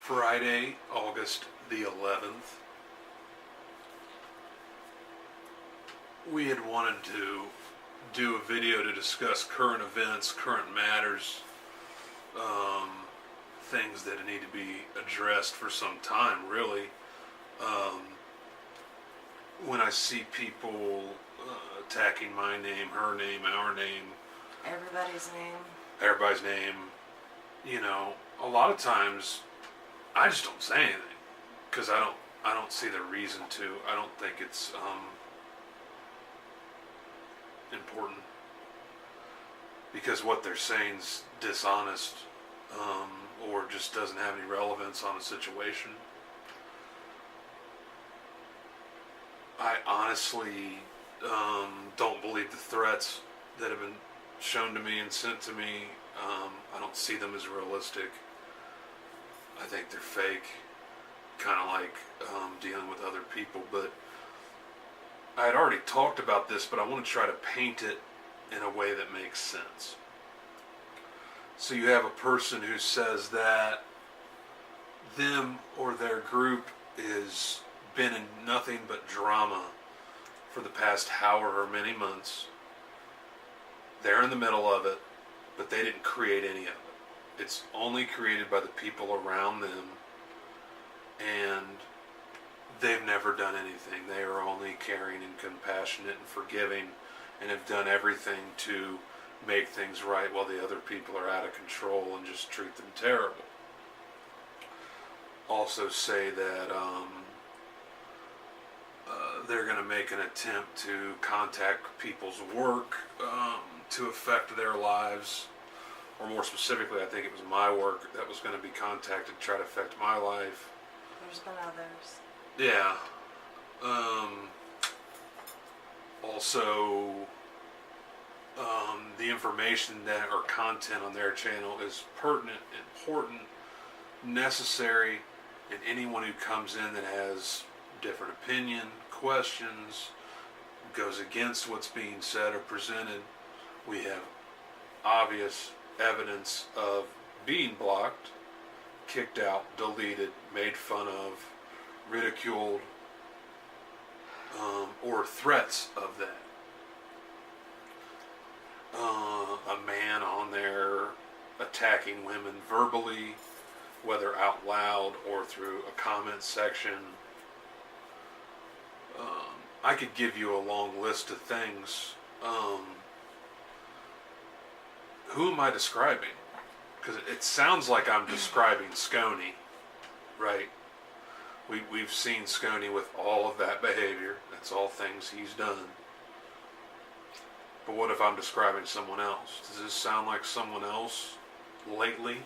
Friday, August the 11th. We had wanted to do a video to discuss current events, current matters, things that need to be addressed for some time, really. When I see people attacking my name, her name, our name, everybody's name, a lot of times I just don't say anything because I don't see the reason to. I don't think it's important because what they're saying is dishonest or just doesn't have any relevance on a situation. I honestly don't believe the threats that have been shown to me and sent to me. I don't see them as realistic. I think they're fake, kind of like dealing with other people. But I had already talked about this, but I want to try to paint it in a way that makes sense. So you have a person who says that them or their group has been in nothing but drama for the past however many months. They're in the middle of it, but they didn't create any of it. It's only created by the people around them, and they've never done anything. They are only caring and compassionate and forgiving, and have done everything to make things right while the other people are out of control and just treat them terrible. Also say that they're going to make an attempt to contact people's work to affect their lives. Or more specifically, I think it was my work that was going to be contacted to try to affect my life. There's been others. Yeah. Also, the information that or content on their channel is pertinent, important, necessary, and anyone who comes in that has different opinion, questions, goes against what's being said or presented, we have obvious evidence of being blocked, kicked out, deleted, made fun of, ridiculed, or threats of that. A man on there attacking women verbally, whether out loud or through a comment section. I could give you a long list of things. Who am I describing? Because it sounds like I'm describing Sconey, right? We've seen Sconey with all of that behavior. That's all things he's done. But what if I'm describing someone else? Does this sound like someone else lately?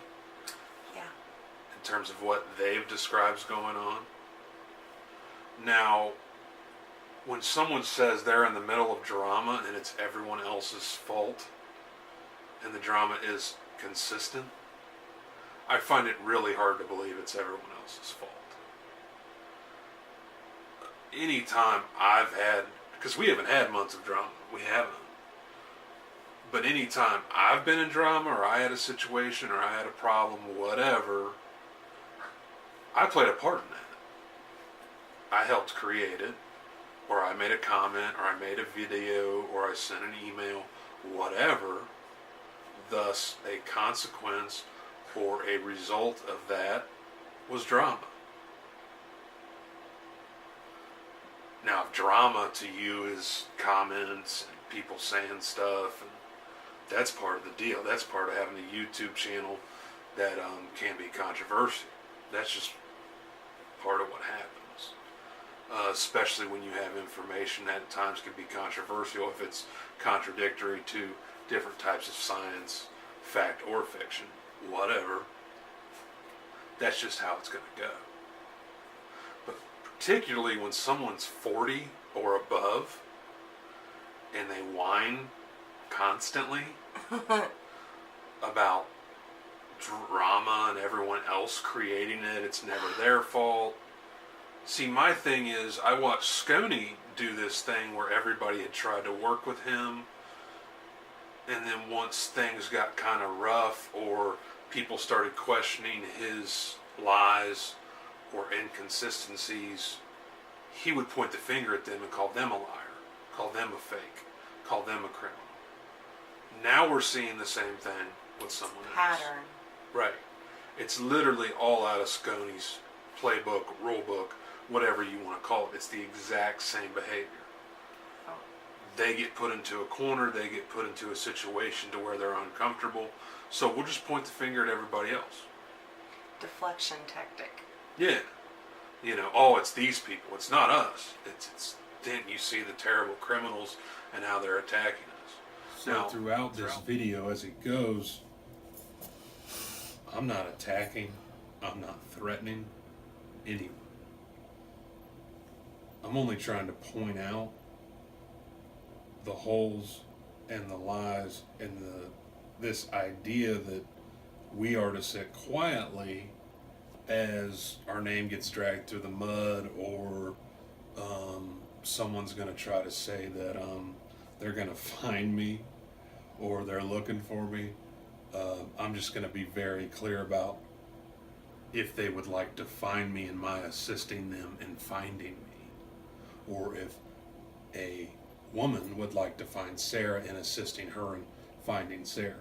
Yeah. In terms of what they've described going on? Now, when someone says they're in the middle of drama and it's everyone else's fault, and the drama is consistent, I find it really hard to believe it's everyone else's fault. Anytime I've had, because we haven't had months of drama, we haven't. But anytime I've been in drama, or I had a situation, or I had a problem, whatever, I played a part in that. I helped create it, or I made a comment, or I made a video, or I sent an email, whatever. Thus, a consequence or a result of that was drama. Now, if drama to you is comments and people saying stuff, and that's part of the deal. That's part of having a YouTube channel that can be controversial. That's just part of what happens. Especially when you have information that at times can be controversial if it's contradictory to different types of science, fact or fiction, whatever. That's just how it's going to go. But particularly when someone's 40 or above and they whine constantly about drama and everyone else creating it, it's never their fault. See, my thing is, I watched Sconey do this thing where everybody had tried to work with him, and then once things got kind of rough or people started questioning his lies or inconsistencies, he would point the finger at them and call them a liar, call them a fake, call them a criminal. Now we're seeing the same thing with someone else. Pattern. Right. It's literally all out of Sconey's playbook, rule book, whatever you want to call it. It's the exact same behavior. Oh. They get put into a corner, they get put into a situation to where they're uncomfortable. So we'll just point the finger at everybody else. Deflection tactic. Yeah. You know, oh, it's these people. It's not us. It's then you see the terrible criminals and how they're attacking us. So throughout this video as it goes, I'm not attacking, I'm not threatening anyone. I'm only trying to point out the holes and the lies and this idea that we are to sit quietly as our name gets dragged through the mud, or someone's going to try to say that they're going to find me or they're looking for me. I'm just going to be very clear about if they would like to find me and my assisting them in finding me, or if a woman would like to find Sarah and assisting her in finding Sarah.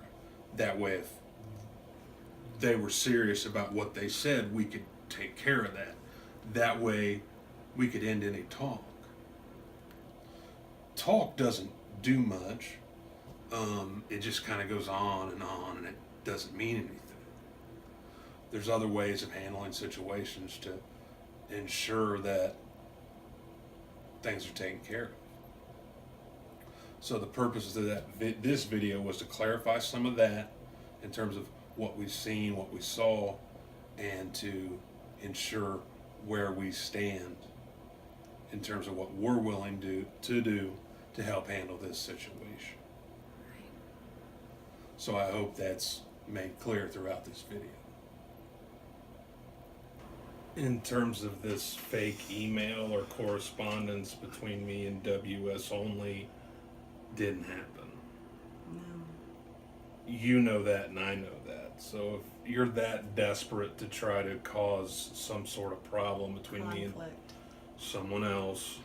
That way, if they were serious about what they said, we could take care of that. That way, we could end any talk. Talk doesn't do much. It just kind of goes on, and it doesn't mean anything. There's other ways of handling situations to ensure that things are taken care of. So the purpose of this video was to clarify some of that in terms of what we've seen, what we saw, and to ensure where we stand in terms of what we're willing to do to help handle this situation. So I hope that's made clear throughout this video. In terms of this fake email or correspondence between me and WS Only, didn't happen. No. You know that and I know that. So if you're that desperate to try to cause some sort of problem between me and Conflict. someone else,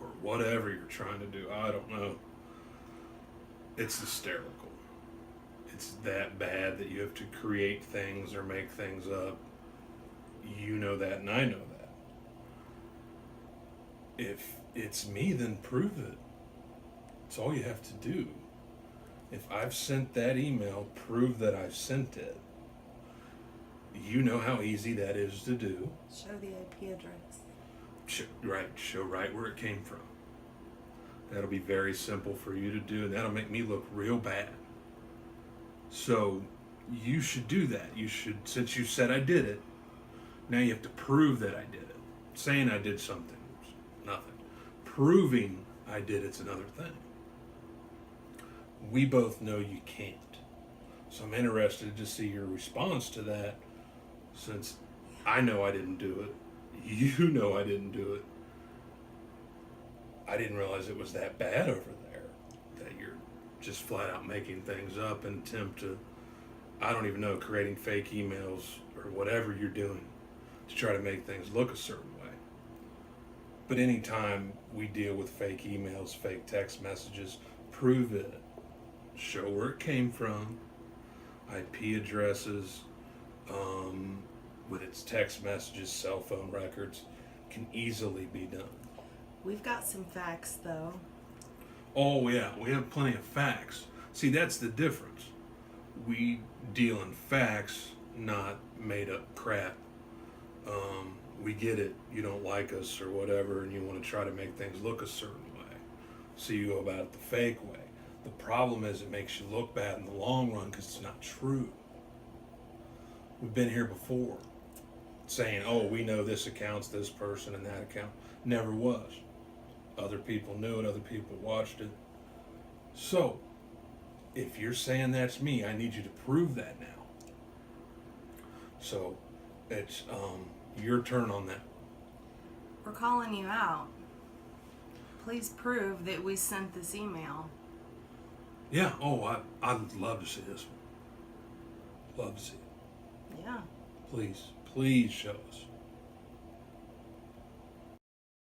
or whatever you're trying to do, I don't know. It's hysterical. It's that bad that you have to create things or make things up. You know that and I know that. If it's me, then prove it. It's all you have to do. If I've sent that email, prove that I've sent it. You know how easy that is to do. Show the IP address. Show right where it came from. That'll be very simple for you to do, and that'll make me look real bad. So you should do that. You should, since you said I did it, now you have to prove that I did it. Saying I did something is nothing. Proving I did it's another thing. We both know you can't. So I'm interested to see your response to that, since I know I didn't do it. You know I didn't do it. I didn't realize it was that bad over there, that you're just flat out making things up and attempt to, I don't even know, creating fake emails or whatever you're doing to try to make things look a certain way. But anytime we deal with fake emails, fake text messages, prove it. Show where it came from, IP addresses, with its text messages, cell phone records, can easily be done. We've got some facts, though. Oh yeah, we have plenty of facts. See, that's the difference. We deal in facts, not made up crap. We get it, you don't like us or whatever, and you want to try to make things look a certain way. So you go about it the fake way. The problem is it makes you look bad in the long run because it's not true. We've been here before saying, oh, we know this account's this person and that account. Never was. Other people knew it, other people watched it. So, if you're saying that's me, I need you to prove that now. So, it's your turn on that. We're calling you out. Please prove that we sent this email. Yeah, I'd love to see this one. Love to see it. Yeah. Please, Please show us.